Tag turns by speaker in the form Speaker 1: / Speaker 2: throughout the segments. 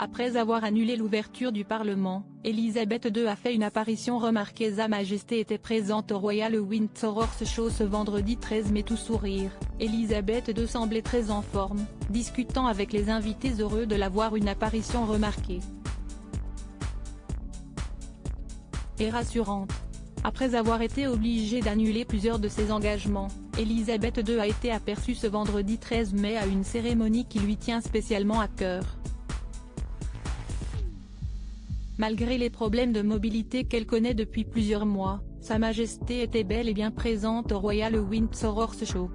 Speaker 1: Après avoir annulé l'ouverture du Parlement, Elisabeth II a fait une apparition remarquée. Sa Majesté était présente au Royal Windsor Horse Show ce vendredi 13 mai tout sourire. Elisabeth II semblait très en forme, discutant avec les invités heureux de la voir, une apparition remarquée et rassurante. Après avoir été obligée d'annuler plusieurs de ses engagements, Elisabeth II a été aperçue ce vendredi 13 mai à une cérémonie qui lui tient spécialement à cœur. Malgré les problèmes de mobilité qu'elle connaît depuis plusieurs mois, Sa Majesté était bel et bien présente au Royal Windsor Horse Show.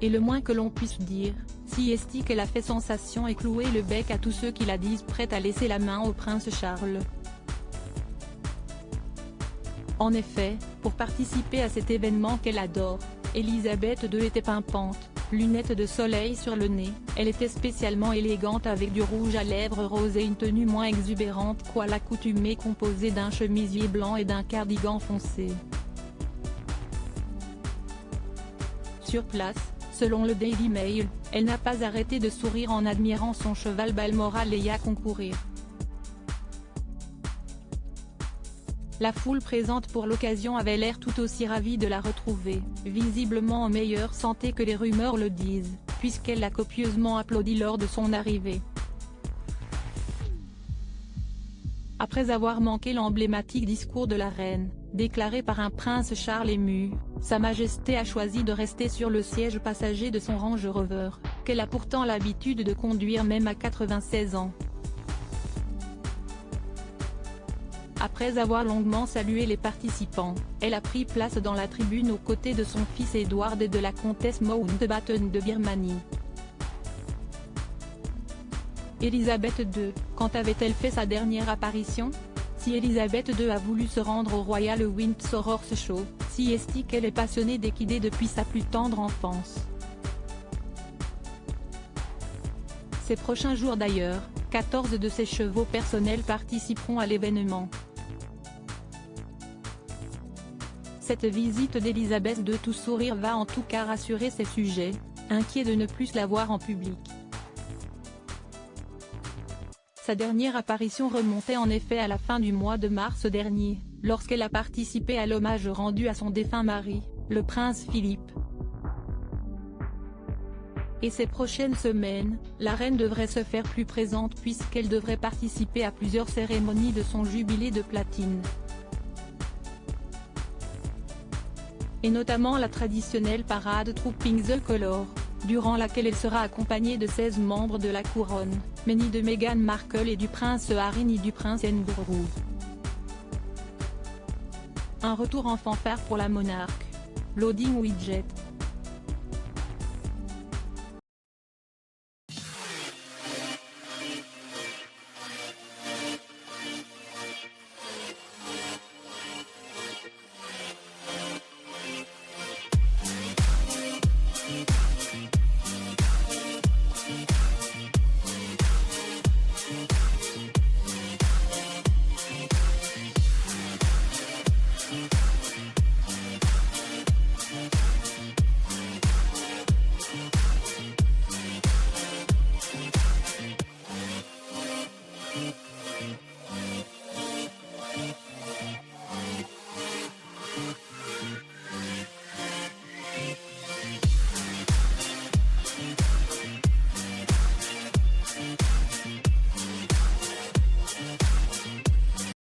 Speaker 1: Et le moins que l'on puisse dire, si est qu'elle a fait sensation et cloué le bec à tous ceux qui la disent prête à laisser la main au prince Charles. En effet, pour participer à cet événement qu'elle adore, Elisabeth II était pimpante, lunettes de soleil sur le nez, elle était spécialement élégante avec du rouge à lèvres rose et une tenue moins exubérante qu'à l'accoutumée composée d'un chemisier blanc et d'un cardigan foncé. Sur place, selon le Daily Mail, elle n'a pas arrêté de sourire en admirant son cheval Balmoral et à concourir. La foule présente pour l'occasion avait l'air tout aussi ravie de la retrouver, visiblement en meilleure santé que les rumeurs le disent, puisqu'elle l'a copieusement applaudi lors de son arrivée. Après avoir manqué l'emblématique discours de la reine, déclaré par un prince Charles ému, Sa Majesté a choisi de rester sur le siège passager de son Range Rover, qu'elle a pourtant l'habitude de conduire même à 96 ans. Après avoir longuement salué les participants, elle a pris place dans la tribune aux côtés de son fils Edward et de la comtesse Mountbatten de Birmanie. Elisabeth II, quand avait-elle fait sa dernière apparition? Si Elisabeth II a voulu se rendre au Royal Windsor Horse Show, si est qu'elle est passionnée d'équidés depuis sa plus tendre enfance. Ces prochains jours d'ailleurs, 14 de ses chevaux personnels participeront à l'événement. Cette visite d'Elisabeth II tout sourire va en tout cas rassurer ses sujets, inquiets de ne plus la voir en public. Sa dernière apparition remontait en effet à la fin du mois de mars dernier, lorsqu'elle a participé à l'hommage rendu à son défunt mari, le prince Philippe. Et ces prochaines semaines, la reine devrait se faire plus présente puisqu'elle devrait participer à plusieurs cérémonies de son jubilé de platine. Et notamment la traditionnelle parade Trooping the Colour, durant laquelle elle sera accompagnée de 16 membres de la couronne, mais ni de Meghan Markle et du prince Harry ni du prince Andrew. Un retour en fanfare pour la monarque. Loading widget.